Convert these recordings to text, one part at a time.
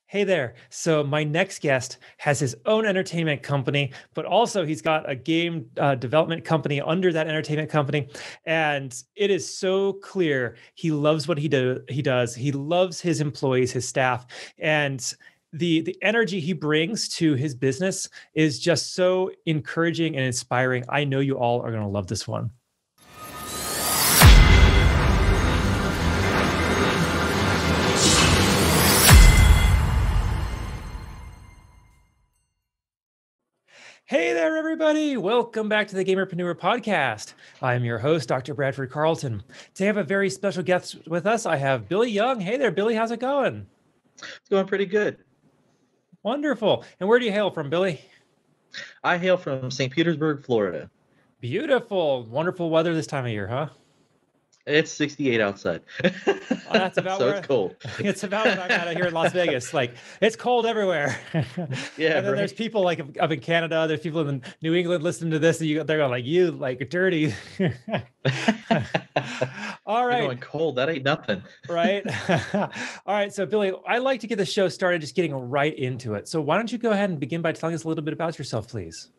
Hey there. So, my next guest has his own entertainment company, but also he's got a game development company under that entertainment company. And it is so clear he loves what he does. He loves his employees, his staff, and the energy he brings to his business is just so encouraging and inspiring. I know you all are going to love this one. Hey there, everybody. Welcome back to the Gamerpreneur podcast. I'm your host, Dr. Bradford Carlton. Today I have a very special guest with us. I have Billy Young. Hey there, Billy. How's it going? It's going pretty good. Wonderful. And where do you hail from, Billy? I hail from St. Petersburg, Florida. Beautiful. Wonderful weather this time of year, huh? It's 68 outside. Oh, that's about so where it's cold. it's about what I'm at here in Las Vegas. Like it's cold everywhere. Yeah, And then there's right. people like up in Canada. There's people in New England listening to this, and they're going like, "You like dirty." All You're right. going cold. That ain't nothing. Right. All right. So, Billy, I like to get the show started just getting right into it. So, why don't you go ahead and begin by telling us a little bit about yourself, please?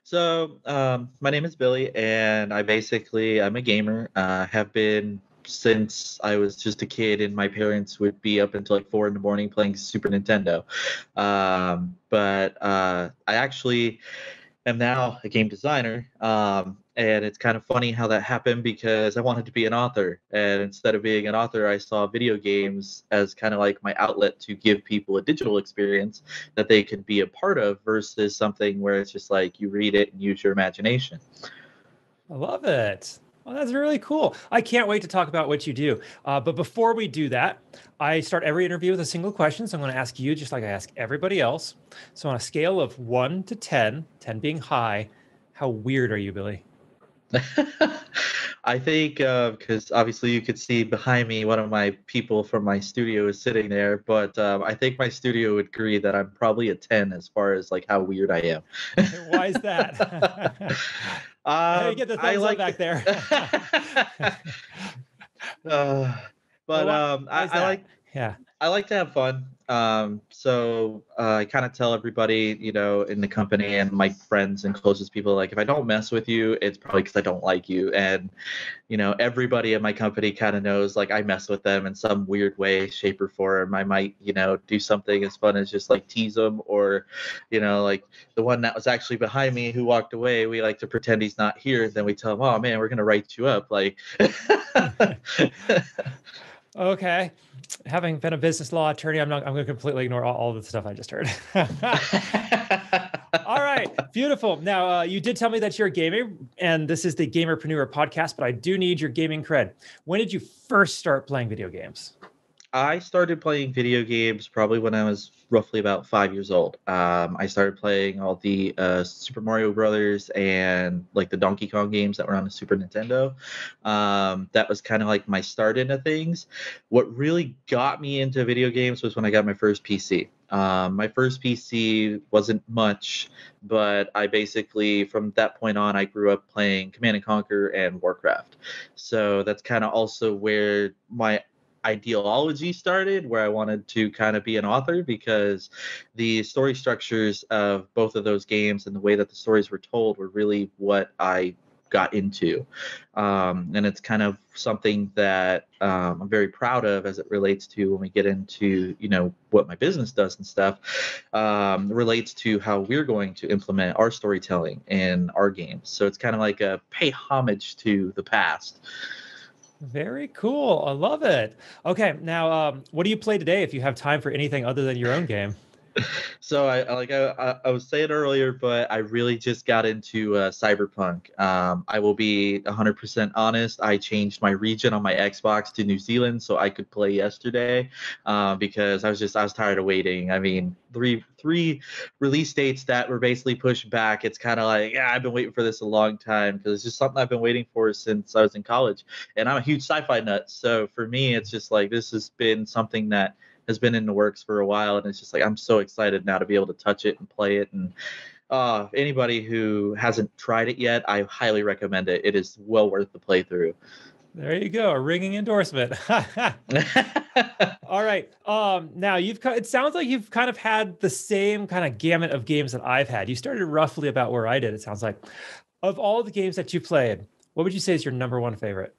So, my name is Billy, and I'm a gamer. Have been since I was just a kid, and my parents would be up until like 4 in the morning playing Super Nintendo. But I actually am now a game designer. And it's kind of funny how that happened because I wanted to be an author. And instead of being an author, I saw video games as kind of like my outlet to give people a digital experience that they could be a part of versus something where it's just like you read it and use your imagination. I love it. Well, that's really cool. I can't wait to talk about what you do. But before we do that, I start every interview with a single question. So I'm going to ask you just like I ask everybody else. So on a scale of 1 to 10, 10 being high, how weird are you, Billy? I think because obviously you could see behind me one of my people from my studio is sitting there, but I think my studio would agree that I'm probably a 10 as far as like how weird I am. Why is that? Hey, get the I thumbs up like back there. uh, Well, but why is I that? like Yeah. I like to have fun. So I kind of tell everybody, in the company and my friends and closest people, like if I don't mess with you, it's probably because I don't like you. And everybody in my company kind of knows, like I mess with them in some weird way, shape or form. I might, do something as fun as just like tease them, or, like the one that was actually behind me who walked away. We like to pretend he's not here. Then we tell him, "Oh man, we're gonna write you up." Like. Okay. Having been a business law attorney, I'm going to completely ignore all the stuff I just heard. All right. Beautiful. Now, you did tell me that you're a gamer, and this is the Gamerpreneur podcast, but I do need your gaming cred. When did you first start playing video games? I started playing video games probably when I was roughly about 5 years old. I started playing all the Super Mario Brothers and like the Donkey Kong games that were on the Super Nintendo. That was kind of like my start into things. What really got me into video games was when I got my first PC. My first PC wasn't much, but I basically, from that point on, I grew up playing Command and Conquer and Warcraft. So that's kind of also where my ideology started, where I wanted to kind of be an author because the story structures of both of those games and the way that the stories were told were really what I got into. And it's kind of something that I'm very proud of as it relates to when we get into, what my business does and stuff, relates to how we're going to implement our storytelling in our games. So it's kind of like a pay homage to the past. Very cool. I love it. Okay. Now, what do you play today if you have time for anything other than your own game? So I was saying earlier, but I really just got into Cyberpunk. I will be 100% honest. I changed my region on my Xbox to New Zealand so I could play yesterday, because I was tired of waiting. I mean, three release dates that were basically pushed back. It's kind of like, yeah, I've been waiting for this a long time because it's just something I've been waiting for since I was in college, and I'm a huge sci-fi nut. So for me, it's just like this has been something that has been in the works for a while, and it's just like I'm so excited now to be able to touch it and play it. And anybody who hasn't tried it yet, I highly recommend it. It is well worth the playthrough. There you go, a ringing endorsement. All right. Now it sounds like you've kind of had the same kind of gamut of games that I've had. You started roughly about where I did, it sounds like. Of all the games that you played, what would you say is your number one favorite?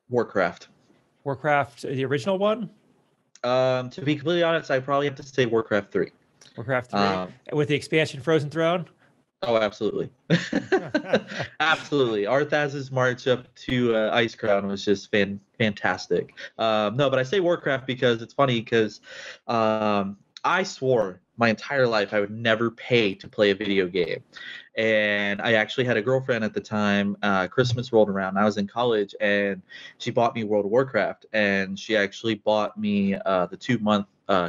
Warcraft. Warcraft, the original one? To be completely honest, I probably have to say Warcraft 3. Warcraft 3 Um, with the expansion Frozen Throne? oh, absolutely. Absolutely. Arthas's march up to Ice Crown was just fantastic. No, but I say Warcraft because it's funny because I swore my entire life I would never pay to play a video game. And I actually had a girlfriend at the time. Christmas rolled around. I was in college, and she bought me World of Warcraft, and she actually bought me the 2-month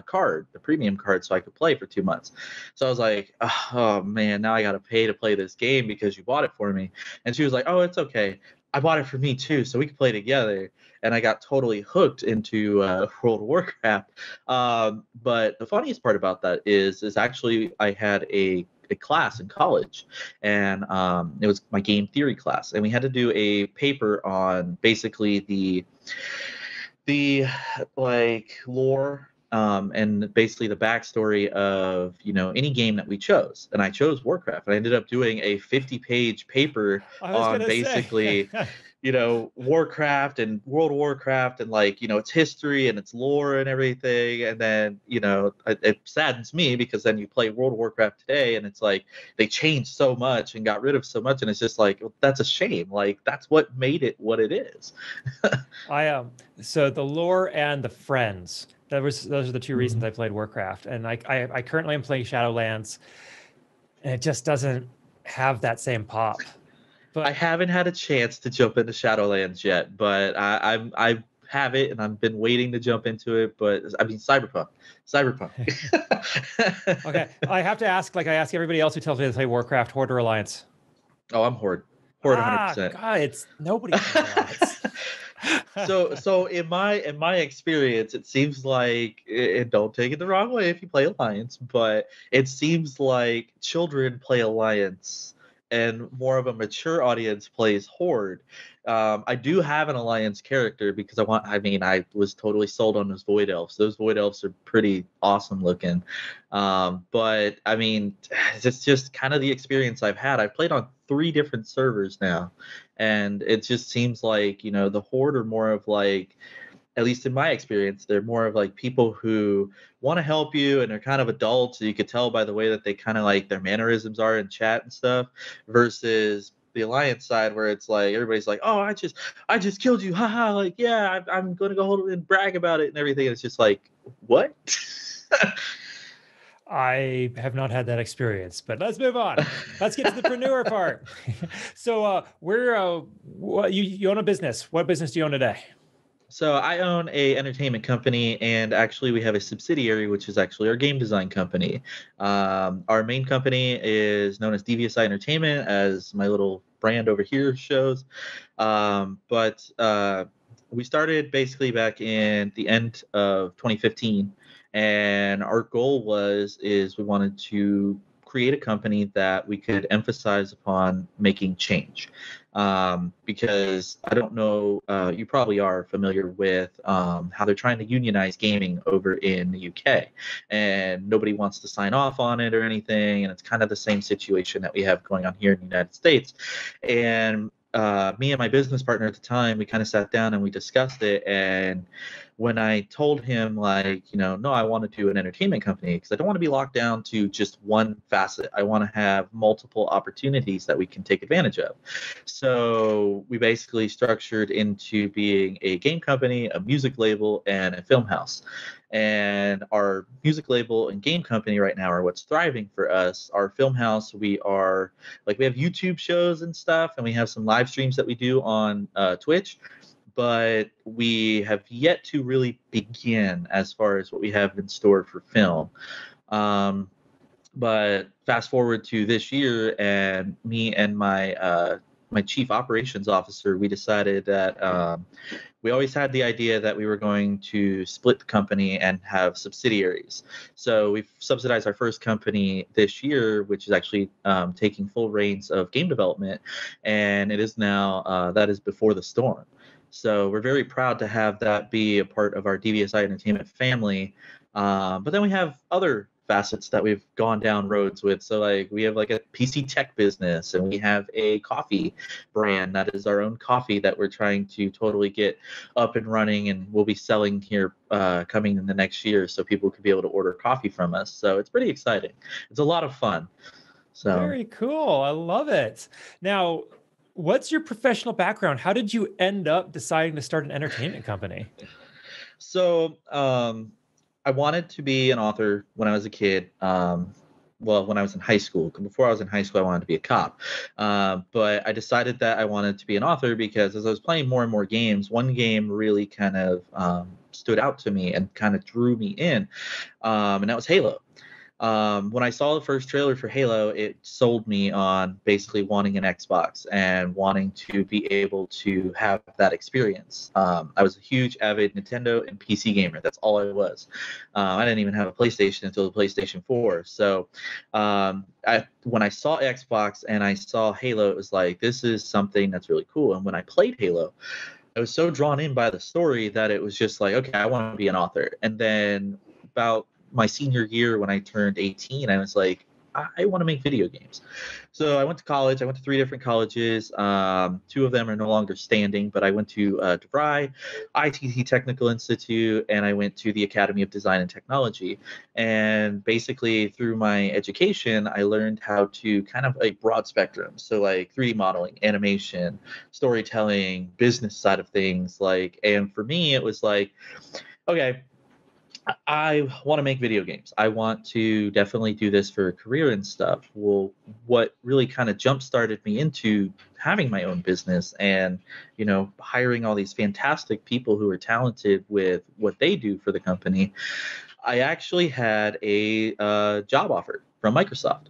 card, the premium card, so I could play for 2 months. So I was like, oh man, now I got to pay to play this game because you bought it for me. And she was like, oh, it's okay. I bought it for me too, so we could play together. And I got totally hooked into World of Warcraft. But the funniest part about that is actually I had a class in college, and it was my game theory class, and we had to do a paper on basically the like lore, and basically the backstory of any game that we chose. And I chose Warcraft, and I ended up doing a 50-page paper I was on gonna say. basically Warcraft and World of Warcraft, and its history and its lore and everything. And then it saddens me because then you play World of Warcraft today, and it's like they changed so much and got rid of so much, and it's just like, well, that's a shame. Like, that's what made it what it is. So the lore and the friends. Those are the two reasons I played Warcraft. And I currently am playing Shadowlands, and it just doesn't have that same pop. But I haven't had a chance to jump into Shadowlands yet, but I have it, and I've been waiting to jump into it. But I mean, Cyberpunk. okay, I have to ask, like I ask everybody else who tells me to play Warcraft, Horde or Alliance. Oh, I'm Horde. Horde 100%. God, it's nobody plays Alliance. So in my experience, it seems like, and don't take it the wrong way if you play Alliance, but it seems like children play Alliance and more of a mature audience plays Horde. I do have an Alliance character because I was totally sold on those Void Elves. Those Void Elves are pretty awesome looking. But I mean, it's just kind of the experience I've had. I've played on 3 different servers now, and it just seems like, the Horde are more of like, at least in my experience, they're more of like people who want to help you, and they're kind of adults. So you could tell by the way that they kind of like their mannerisms are in chat and stuff, versus the Alliance side where it's like everybody's like, oh, I just killed you, haha, like, yeah, I'm going to go hold and brag about it and everything. And it's just like, what? I have not had that experience, but let's move on. Let's get to the preneur part. So, you own a business. What business do you own today? So I own a entertainment company, and actually we have a subsidiary, which is actually our game design company. Our main company is known as Devious Eye Entertainment, as my little brand over here shows. But we started basically back in the end of 2015, and our goal is we wanted to create a company that we could emphasize upon making change. Because I don't know, you probably are familiar with how they're trying to unionize gaming over in the UK, and nobody wants to sign off on it or anything, and it's kind of the same situation that we have going on here in the United States. And me and my business partner at the time, we kind of sat down and we discussed it. And when I told him, like, no, I want to do an entertainment company because I don't want to be locked down to just one facet. I want to have multiple opportunities that we can take advantage of. So we basically structured into being a game company, a music label, and a film house. And our music label and game company right now are what's thriving for us. Our film house, we have YouTube shows and stuff, and we have some live streams that we do on Twitch, but we have yet to really begin as far as what we have in store for film. But fast forward to this year, and me and my chief operations officer, we decided that we always had the idea that we were going to split the company and have subsidiaries. So we've subsidized our first company this year, which is actually taking full reins of game development, and it is now that is Before the Storm. So we're very proud to have that be a part of our Devious Eye Entertainment family. But then we have other facets that we've gone down roads with. So like we have like a PC tech business, and we have a coffee brand that is our own coffee that we're trying to totally get up and running, and we'll be selling here coming in the next year, so people could be able to order coffee from us. So it's pretty exciting. It's a lot of fun. So Very cool. I love it. Now, what's your professional background? How did you end up deciding to start an entertainment company? So I wanted to be an author when I was a kid. Well, when I was in high school. Before I was in high school, I wanted to be a cop. But I decided that I wanted to be an author because as I was playing more and more games, one game really kind of stood out to me and kind of drew me in, and that was Halo. When I saw the first trailer for Halo, it sold me on basically wanting an Xbox and wanting to be able to have that experience. I was a huge avid Nintendo and PC gamer. That's all I was. I didn't even have a PlayStation until the PlayStation 4. So when I saw Xbox and I saw Halo, it was like, this is something that's really cool. And when I played Halo, I was so drawn in by the story that it was just like, okay, I want to be an author. And then about my senior year when I turned 18, I was like, I want to make video games. So I went to college. I went to 3 different colleges. Two of them are no longer standing, but I went to DeVry, ITT Technical Institute, and I went to the Academy of Design and Technology. And basically, through my education, I learned how to kind of a broad spectrum. So like 3D modeling, animation, storytelling, business side of things. Like, and for me, it was like, okay, I want to make video games. I want to definitely do this for a career and stuff. Well, what really kind of jump started me into having my own business and, hiring all these fantastic people who are talented with what they do for the company, I actually had a job offer from Microsoft.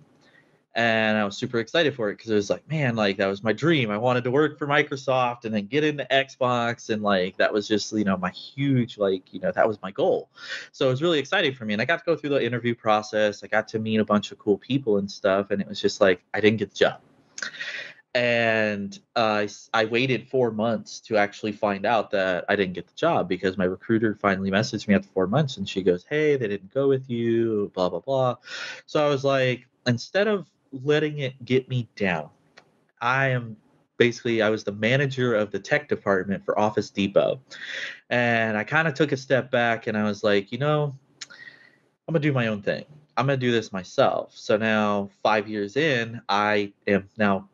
And I was super excited for it because it was like, man, like that was my dream. I wanted to work for Microsoft and then get into Xbox, and like that was just my huge that was my goal. So it was really exciting for me, and I got to go through the interview process. I got to meet a bunch of cool people and stuff, and it was just like I didn't get the job. And I waited 4 months to actually find out that I didn't get the job because my recruiter finally messaged me after 4 months, and she goes, "Hey, they didn't go with you, blah blah blah." So I was like, instead of letting it get me down, I was the manager of the tech department for Office Depot, and I kind of took a step back and I was like, I'm gonna do my own thing. I'm gonna do this myself. So now, 5 years in, I am now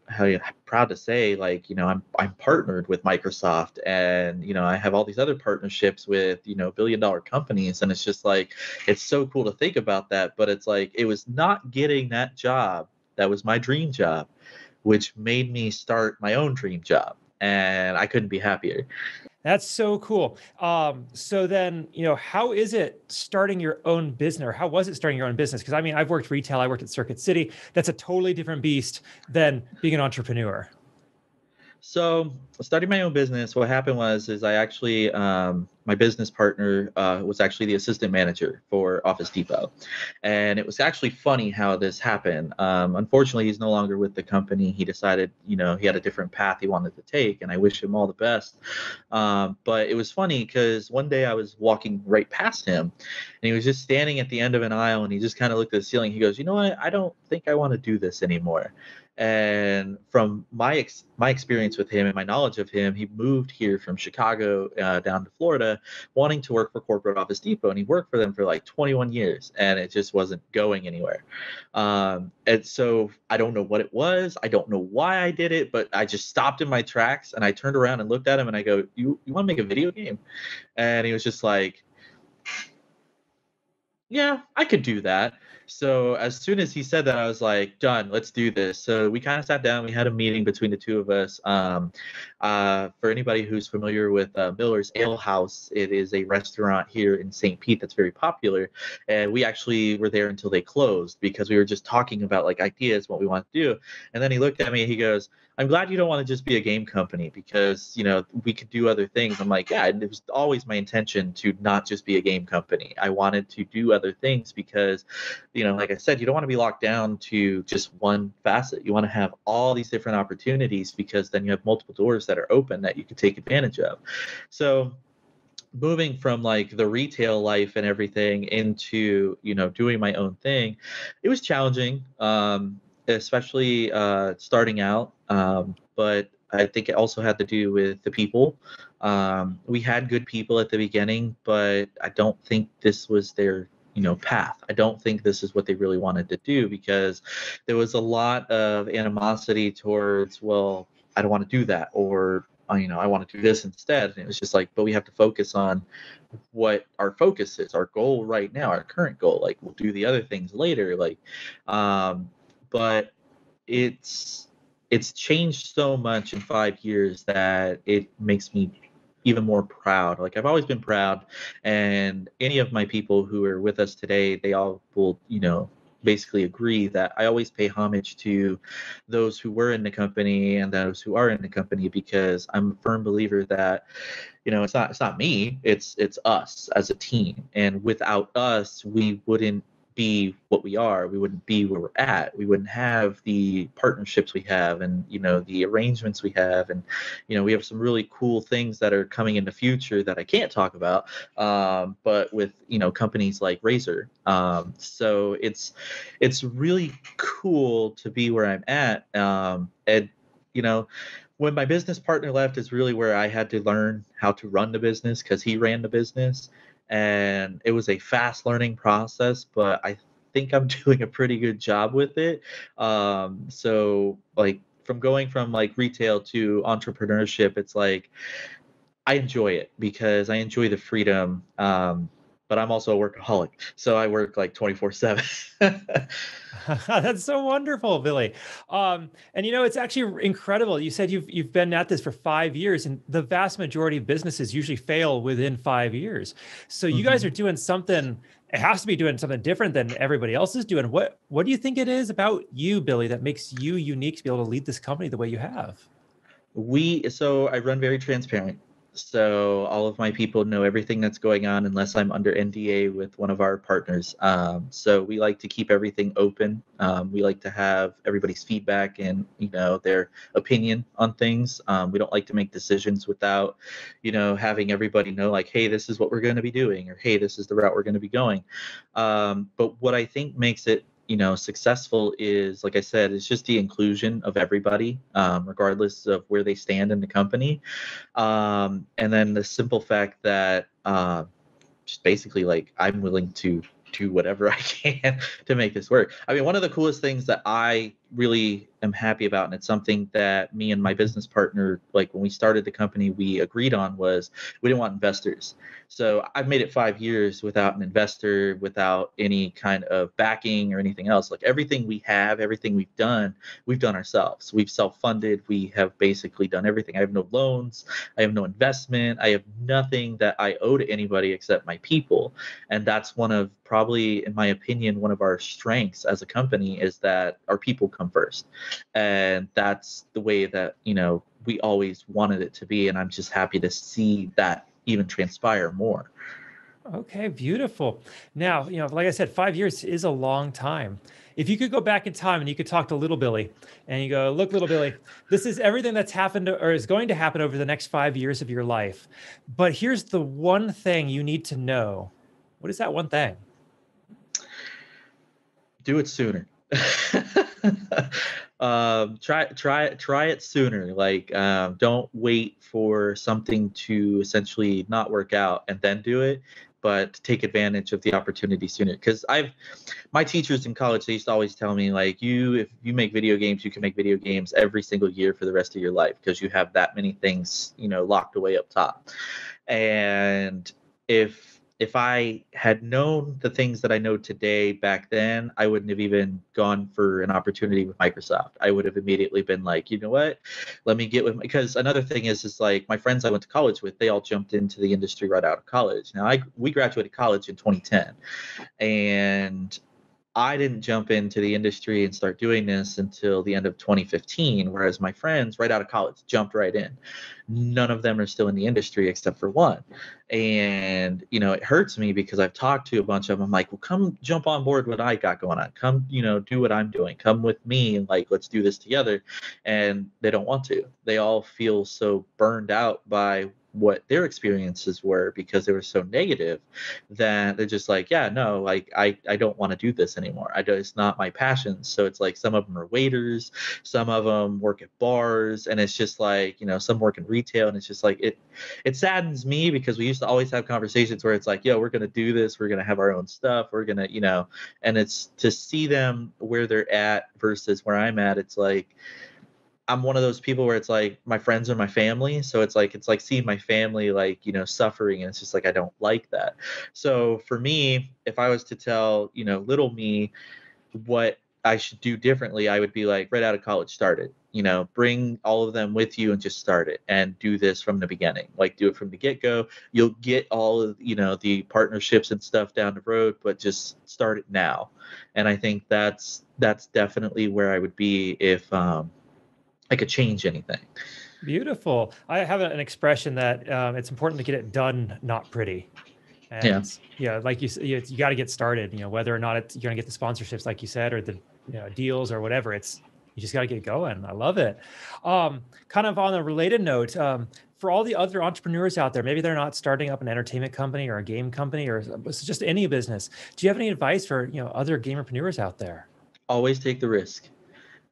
proud to say, I'm partnered with Microsoft, and I have all these other partnerships with billion-dollar companies, and it's just like it's so cool to think about that. But it's like it was not getting that job that was my dream job, which made me start my own dream job, and I couldn't be happier. That's so cool. So then, how is it starting your own business, or how was it starting your own business? Because I mean, I've worked retail, I worked at Circuit City. That's a totally different beast than being an entrepreneur. So starting my own business, what happened is I actually my business partner was actually the assistant manager for Office Depot, and it was actually funny how this happened. Unfortunately, he's no longer with the company. He decided, he had a different path he wanted to take, and I wish him all the best. But it was funny because one day I was walking right past him, and he was just standing at the end of an aisle, and he just kind of looked at the ceiling. He goes, "You know what? I don't think I want to do this anymore." And from my experience with him and my knowledge of him, he moved here from Chicago down to Florida, wanting to work for corporate Office Depot, and he worked for them for like 21 years, and it just wasn't going anywhere. And so I don't know what it was. I don't know why I did it, but I just stopped in my tracks and I turned around and looked at him and I go, "You want to make a video game?" And he was just like, "Yeah, I could do that." So as soon as he said that, I was like, done, let's do this. So we kind of sat down, we had a meeting between the two of us. For anybody who's familiar with Miller's Ale House, it is a restaurant here in St. Pete that's very popular. And we actually were there until they closed because we were just talking about like ideas, what we want to do. And then he looked at me and he goes, "I'm glad you don't want to just be a game company because, we could do other things." I'm like, yeah, it was always my intention to not just be a game company. I wanted to do other things because, like I said, you don't want to be locked down to just one facet. You want to have all these different opportunities because then you have multiple doors that are open that you can take advantage of. So moving from like the retail life and everything into doing my own thing, it was challenging, especially starting out, but I think it also had to do with the people. We had good people at the beginning, but I don't think this was their path. I don't think this is what they really wanted to do because there was a lot of animosity towards, well, I don't want to do that, or I want to do this instead. And it was just like, but we have to focus on what our focus is, our goal right now, our current goal. Like, we'll do the other things later. Like, but it's changed so much in 5 years that it makes me even more proud. Like, I've always been proud, and any of my people who are with us today, they all will, basically agree that I always pay homage to those who were in the company and those who are in the company, because I'm a firm believer that it's not me, it's us as a team, and without us we wouldn't be what we are, we wouldn't be where we're at, we wouldn't have the partnerships we have, and the arrangements we have, and we have some really cool things that are coming in the future that I can't talk about, but with companies like Razer. So it's really cool to be where I'm at, and when my business partner left is really where I had to learn how to run the business, because he ran the business, and it was a fast learning process, but I think I'm doing a pretty good job with it. So like, from going from like retail to entrepreneurship, it's like I enjoy it because I enjoy the freedom. But I'm also a workaholic, so I work like 24/7. That's so wonderful, Billy. And it's actually incredible. You said you've been at this for 5 years, and the vast majority of businesses usually fail within 5 years. So you guys are doing something. It has to be doing something different than everybody else is doing. What do you think it is about you, Billy, that makes you unique to be able to lead this company the way you have? So I run very transparent. So all of my people know everything that's going on unless I'm under NDA with one of our partners. So we like to keep everything open. We like to have everybody's feedback and their opinion on things. We don't like to make decisions without having everybody know, like, hey, this is what we're going to be doing, or hey, this is the route we're going to be going. But what I think makes it successful is, like I said, it's just the inclusion of everybody, regardless of where they stand in the company. And then the simple fact that just basically, like, I'm willing to do whatever I can to make this work. I mean, one of the coolest things that I really am happy about, and it's something that me and my business partner, like when we started the company, we agreed on, was we didn't want investors. So I've made it 5 years without an investor, without any kind of backing or anything else. Like, everything we have, everything we've done ourselves. We've self-funded. We have basically done everything. I have no loans. I have no investment. I have nothing that I owe to anybody except my people. And that's one of, probably, in my opinion, one of our strengths as a company, is that our people come first. And that's the way that, we always wanted it to be. And I'm just happy to see that even transpire more. Okay, beautiful. Now, like I said, 5 years is a long time. If you could go back in time and you could talk to little Billy and you go, look, little Billy, this is everything that's happened or is going to happen over the next 5 years of your life. But here's the one thing you need to know. What is that one thing? Do it sooner. Try it sooner. Like, don't wait for something to essentially not work out and then do it, but take advantage of the opportunity sooner. Because my teachers in college, they used to always tell me, like, if you make video games, you can make video games every single year for the rest of your life, because you have that many things locked away up top. And if I had known the things that I know today back then, I wouldn't have even gone for an opportunity with Microsoft. I would have immediately been like, you know what, let me get with, because another thing is like, my friends I went to college with, they all jumped into the industry right out of college. Now we graduated college in 2010, and I didn't jump into the industry and start doing this until the end of 2015, whereas my friends right out of college jumped right in. None of them are still in the industry except for one. And, it hurts me because I've talked to a bunch of them. I'm like, well, come jump on board what I got going on. Come, do what I'm doing. Come with me and like, let's do this together. And they don't want to. They all feel so burned out by what their experiences were because they were so negative that they're just like, yeah, no, like I don't want to do this anymore. It's not my passion. So it's like some of them are waiters, some of them work at bars, and it's just like, some work in retail, and it's just like it saddens me because we used to always have conversations where it's like, yo, we're gonna do this, we're gonna have our own stuff, we're gonna, and it's to see them where they're at versus where I'm at. It's like I'm one of those people where it's like my friends are my family. So it's like seeing my family like, suffering. And it's just like I don't like that. So for me, if I was to tell, little me what I should do differently, I would be like right out of college, start it. Bring all of them with you and just start it and do this from the beginning. Like do it from the get-go. You'll get all of, the partnerships and stuff down the road, but just start it now. And I think that's definitely where I would be if I could change anything. Beautiful. I have an expression that it's important to get it done, not pretty. Yeah. And yeah, like you got to get started. Whether or not you're going to get the sponsorships, like you said, or the deals or whatever. You just got to get going. I love it. Kind of on a related note, for all the other entrepreneurs out there, maybe they're not starting up an entertainment company or a game company or just any business. Do you have any advice for other gamerpreneurs out there? Always take the risk.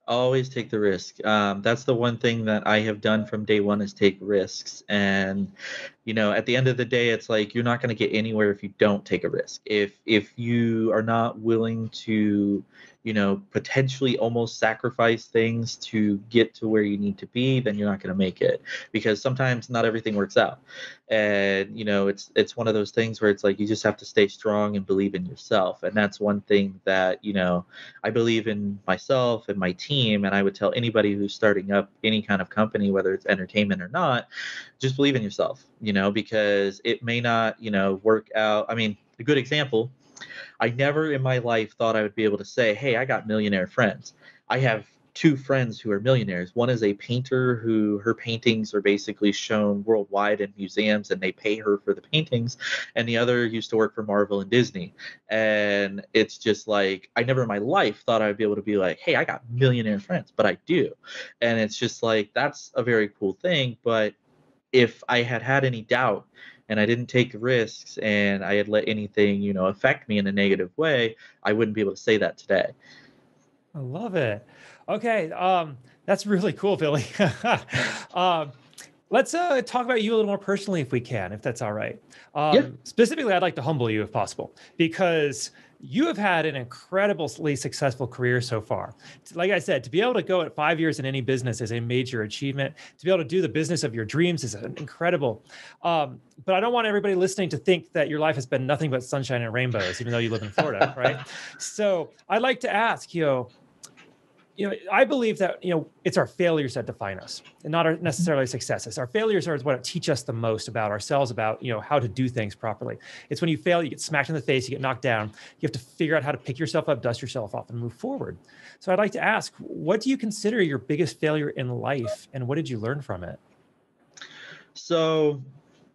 Always take the risk. That's the one thing that I have done from day one is take risks. And at the end of the day, it's like you're not going to get anywhere if you don't take a risk. If you are not willing to, potentially almost sacrifice things to get to where you need to be, then you're not going to make it because sometimes not everything works out. And it's one of those things where it's like you just have to stay strong and believe in yourself. And that's one thing that I believe in myself and my team, and I would tell anybody who's starting up any kind of company, whether it's entertainment or not, just believe in yourself, because it may not, work out. I mean, a good example, I never in my life thought I would be able to say, hey, I got millionaire friends. I have two friends who are millionaires. One is a painter who her paintings are basically shown worldwide in museums and they pay her for the paintings. And the other used to work for Marvel and Disney. And it's just like, I never in my life thought I'd be able to be like, hey, I got millionaire friends, but I do. And it's just like, that's a very cool thing. But if I had had any doubt and I didn't take risks and I had let anything, affect me in a negative way, I wouldn't be able to say that today. I love it. Okay, that's really cool, Billy. um, let's talk about you a little more personally, if we can, if that's all right. Yeah. Specifically, I'd like to humble you, if possible, because you have had an incredibly successful career so far. Like I said, to be able to go at 5 years in any business is a major achievement. To be able to do the business of your dreams is incredible. But I don't want everybody listening to think that your life has been nothing but sunshine and rainbows, even though you live in Florida, right? So I'd like to ask, I believe that, it's our failures that define us and not our necessarily successes. Our failures are what teach us the most about ourselves, about, how to do things properly. It's when you fail, you get smacked in the face, you get knocked down. You have to figure out how to pick yourself up, dust yourself off, and move forward. So I'd like to ask, what do you consider your biggest failure in life, and what did you learn from it? So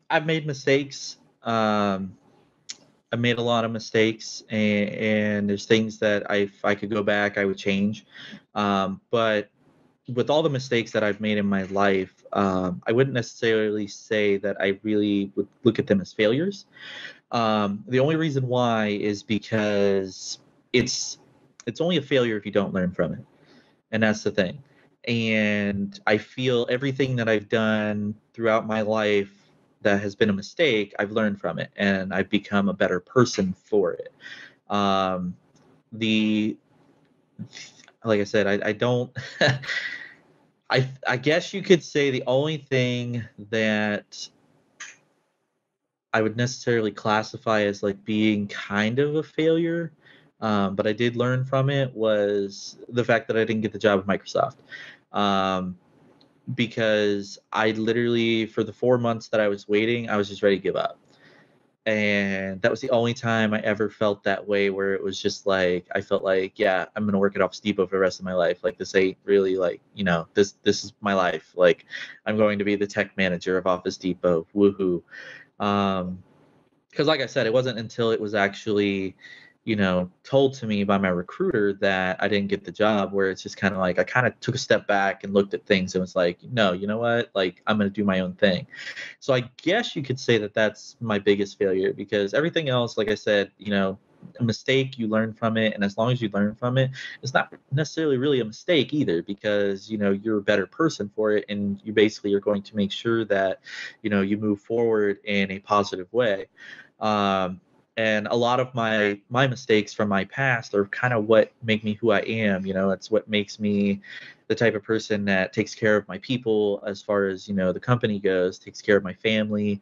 I've made mistakes. I made a lot of mistakes, and there's things that if I could go back, I would change. But with all the mistakes that I've made in my life, I wouldn't necessarily say that I really would look at them as failures. The only reason why is because it's it's only a failure if you don't learn from it, and that's the thing. And I feel everything that I've done throughout my life that has been a mistake, I've learned from it, and I've become a better person for it. Um, the like I said, I don't. I guess you could say the only thing that I would necessarily classify as like being kind of a failure, but I did learn from it was the fact that I didn't get the job at Microsoft. Um, because I literally, for the 4 months that I was waiting, I was just ready to give up. And that was the only time I ever felt that way, where it was just like I felt like, yeah, I'm gonna work at Office Depot for the rest of my life. Like, this ain't really, like, this is my life. Like, I'm going to be the tech manager of Office Depot. Woohoo. Um, because like I said, it wasn't until it was actually, told to me by my recruiter that I didn't get the job, where it's just kind of like I kind of took a step back and looked at things and was like, no, you know what? Like, I'm going to do my own thing. So I guess you could say that that's my biggest failure, because everything else, like I said, a mistake, you learn from it. And as long as you learn from it, it's not necessarily really a mistake either, because, you're a better person for it. And you basically are going to make sure that, you move forward in a positive way. Um, and a lot of my mistakes from my past are kind of what make me who I am. It's what makes me the type of person that takes care of my people, as far as the company goes, takes care of my family,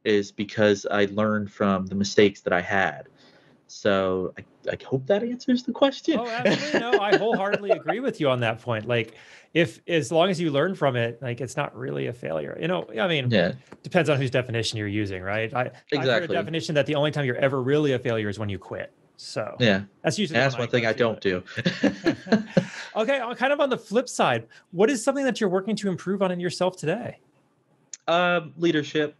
is because I learned from the mistakes that I had. So I hope that answers the question. Oh, absolutely. No, I wholeheartely agree with you on that point. Like, if as long as you learn from it, like, it's not really a failure. I mean, Yeah, depends on whose definition you're using, right? I've heard a exactly. definition that the only time you're ever really a failure is when you quit. So Yeah, that's usually and the that's one I one go thing I to. don't do. Okay, kind of on the flip side, what is something that you're working to improve on in yourself today? Leadership.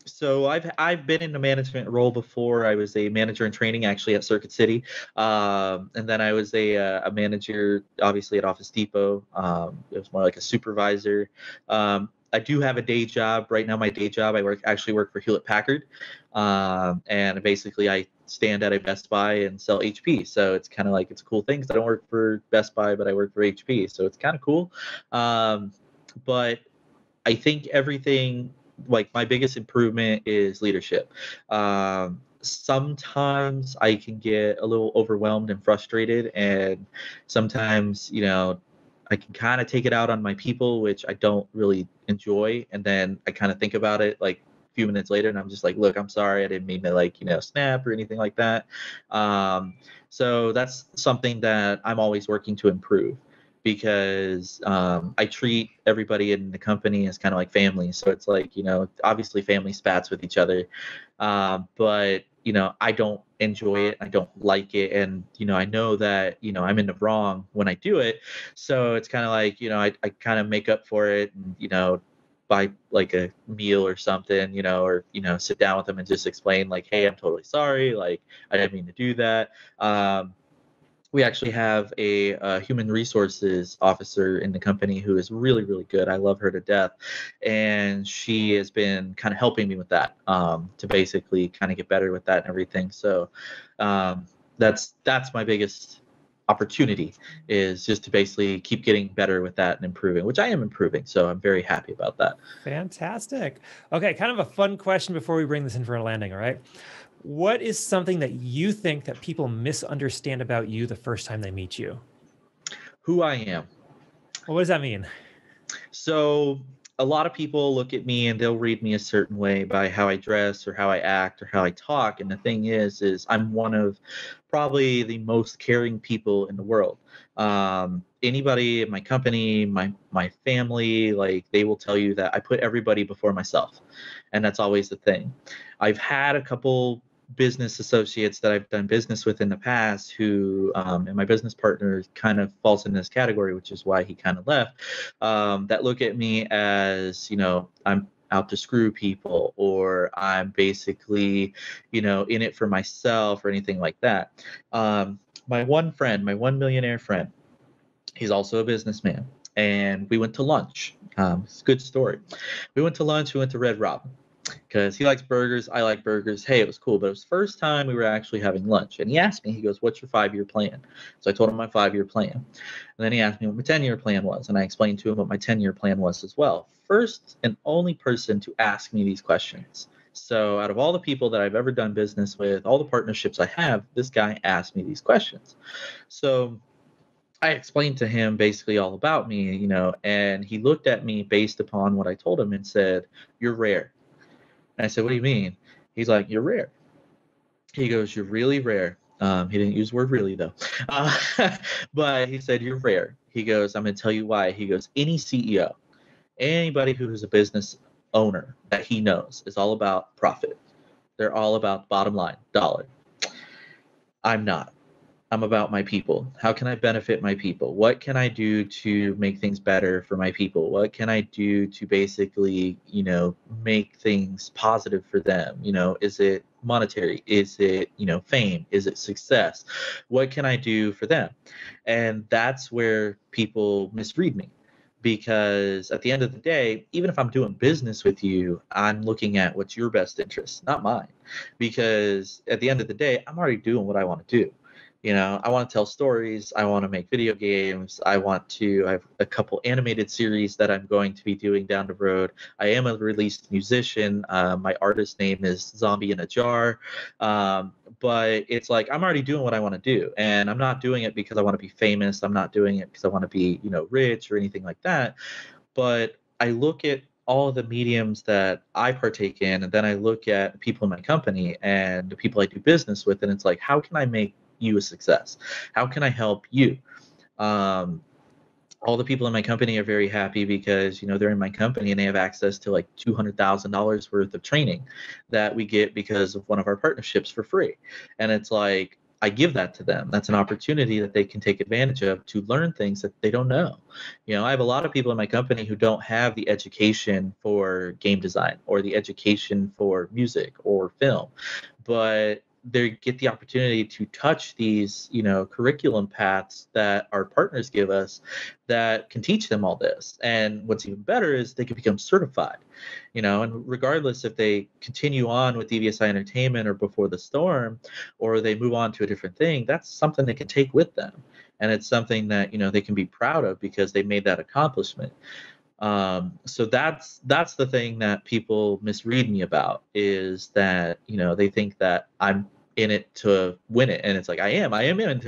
So I've been in a management role before. I was a manager in training, actually, at Circuit City, and then I was a manager, obviously, at Office Depot. It was more like a supervisor. I do have a day job right now. My day job, I actually work for Hewlett Packard, and basically I stand at a Best Buy and sell HP. So it's kind of like, it's a cool thing, because I don't work for Best Buy, but I work for HP. So it's kind of cool. But I think everything, like, my biggest improvement is leadership. Sometimes I can get a little overwhelmed and frustrated, and sometimes, I can kind of take it out on my people, which I don't really enjoy. And then I kind of think about it like a few minutes later, and I'm just like, look, I'm sorry. I didn't mean to, like, snap or anything like that. Um, so that's something that I'm always working to improve, because I treat everybody in the company as kind of like family. So it's like, obviously family spats with each other. But, I don't enjoy it. I don't like it. And, I know that, I'm in the wrong when I do it. So it's kind of like, I kind of make up for it, and, buy like a meal or something, or, sit down with them and just explain, like, hey, I'm totally sorry. Like, I didn't mean to do that. We actually have a human resources officer in the company who is really, really good. I love her to death. And she has been kind of helping me with that, to basically kind of get better with that and everything. So that's my biggest opportunity, is just to basically keep getting better with that and improving, which I am improving. So I'm very happy about that. Fantastic. Okay, kind of a fun question before we bring this in for a landing, all right? What is something that you think that people misunderstand about you the first time they meet you? Who I am. Well, what does that mean? So a lot of people look at me and they'll read me a certain way by how I dress or how I act or how I talk. And the thing is I'm one of probably the most caring people in the world. Anybody in my company, my family, like, they will tell you that I put everybody before myself, and that's always the thing. I've had a couple business associates that I've done business with in the past who, and my business partner kind of falls in this category, which is why he kind of left, that look at me as, I'm out to screw people, or I'm basically, in it for myself or anything like that. My one friend, my 1 millionaire friend, he's also a businessman. And we went to lunch. It's a good story. We went to lunch. We went to Red Robin, because he likes burgers. I like burgers. Hey, it was cool. But it was the first time we were actually having lunch. And he asked me, he goes, what's your 5-year plan? So I told him my 5-year plan. And then he asked me what my 10-year plan was. And I explained to him what my 10-year plan was as well. First and only person to ask me these questions. So out of all the people that I've ever done business with, all the partnerships I have, this guy asked me these questions. So I explained to him basically all about me, and he looked at me based upon what I told him and said, you're rare. And I said, what do you mean? He's like, you're rare. He goes, you're really rare. He didn't use the word really, though. Uh, but he said, you're rare. He goes, I'm going to tell you why. He goes, any CEO, anybody who has a business owner that he knows is all about profit. They're all about bottom line, dollar. I'm not. I'm about my people. How can I benefit my people? What can I do to make things better for my people? What can I do to basically, make things positive for them? Is it monetary? Is it, fame? Is it success? What can I do for them? And that's where people misread me. Because at the end of the day, even if I'm doing business with you, I'm looking at what's your best interest, not mine. Because at the end of the day, I'm already doing what I want to do. I want to tell stories. I want to make video games. I have a couple animated series that I'm going to be doing down the road. I am a released musician. My artist name is Zombie in a Jar. But it's like, I'm already doing what I want to do. And I'm not doing it because I want to be famous. I'm not doing it because I want to be, rich or anything like that. But I look at all of the mediums that I partake in, and then I look at people in my company and the people I do business with, and it's like, how can I make you a success? How can I help you? All the people in my company are very happy because they're in my company and they have access to like $200,000 worth of training that we get because of one of our partnerships for free. And it's like, I give that to them. That's an opportunity that they can take advantage of to learn things that they don't know. I have a lot of people in my company who don't have the education for game design or the education for music or film, but they get the opportunity to touch these, curriculum paths that our partners give us that can teach them all this. And what's even better is they can become certified, and regardless if they continue on with Devious Eye Entertainment or Before the Storm, or they move on to a different thing, that's something they can take with them. And it's something that, they can be proud of because they made that accomplishment. So that's the thing that people misread me about, is that they think that I'm in it to win it, and it's like, I am in it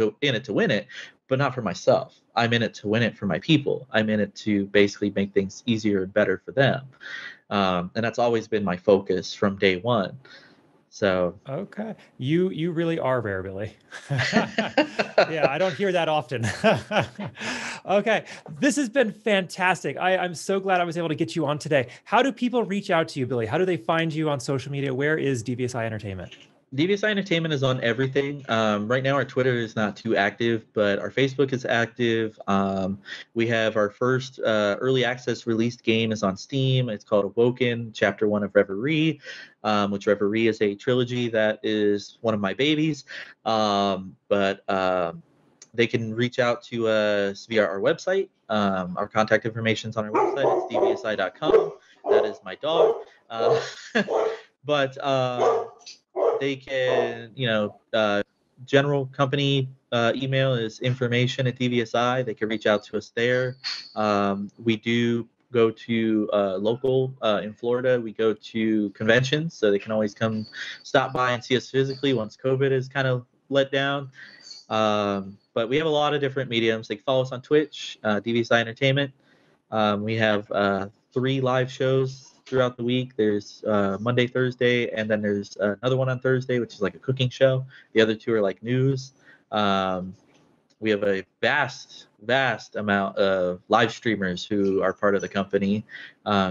to win it, but not for myself. I'm in it to win it for my people. I'm in it to basically make things easier and better for them, and that's always been my focus from day one. So okay, you really are rare, Billy. Yeah, I don't hear that often. Okay, this has been fantastic. I'm so glad I was able to get you on today. How do people reach out to you, Billy? How do they find you on social media? Where is Devious Eye Entertainment? Devious Eye Entertainment is on everything. Right now, our Twitter is not too active, but our Facebook is active. We have our first early access released game is on Steam. It's called Awoken, Chapter 1 of Reverie, which Reverie is a trilogy that is one of my babies. But they can reach out to us via our website. Our contact information is on our website. It's deviouseye.com. That is my dog. But they can, general company email is information@Devious Eye. They can reach out to us there. We do go to local in Florida. We go to conventions, so they can always come stop by and see us physically once COVID is kind of let down. But we have a lot of different mediums. They can follow us on Twitch, Devious Eye Entertainment. We have 3 live shows throughout the week. There's Monday, Thursday, and then there's another one on Thursday, which is like a cooking show. The other 2 are like news. We have a vast amount of live streamers who are part of the company,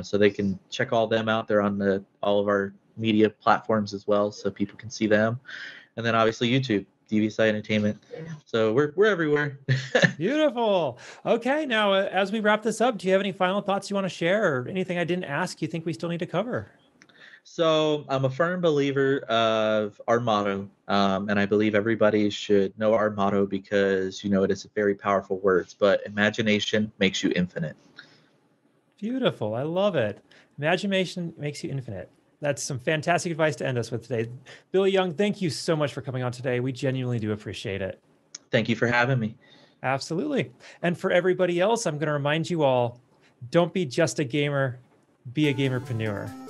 so they can check all them out. They're on all of our media platforms as well, so people can see them. And then obviously YouTube, Devious Eye Entertainment. So we're everywhere. Beautiful. Okay, now as we wrap this up, do you have any final thoughts you want to share, or anything I didn't ask you think we still need to cover? So I'm a firm believer of our motto, and I believe everybody should know our motto because it is very powerful words. But imagination makes you infinite. Beautiful. I love it. Imagination makes you infinite. That's some fantastic advice to end us with today. Billy Young, thank you so much for coming on today. We genuinely do appreciate it. Thank you for having me. Absolutely. And for everybody else, I'm going to remind you all, don't be just a gamer, be a gamerpreneur.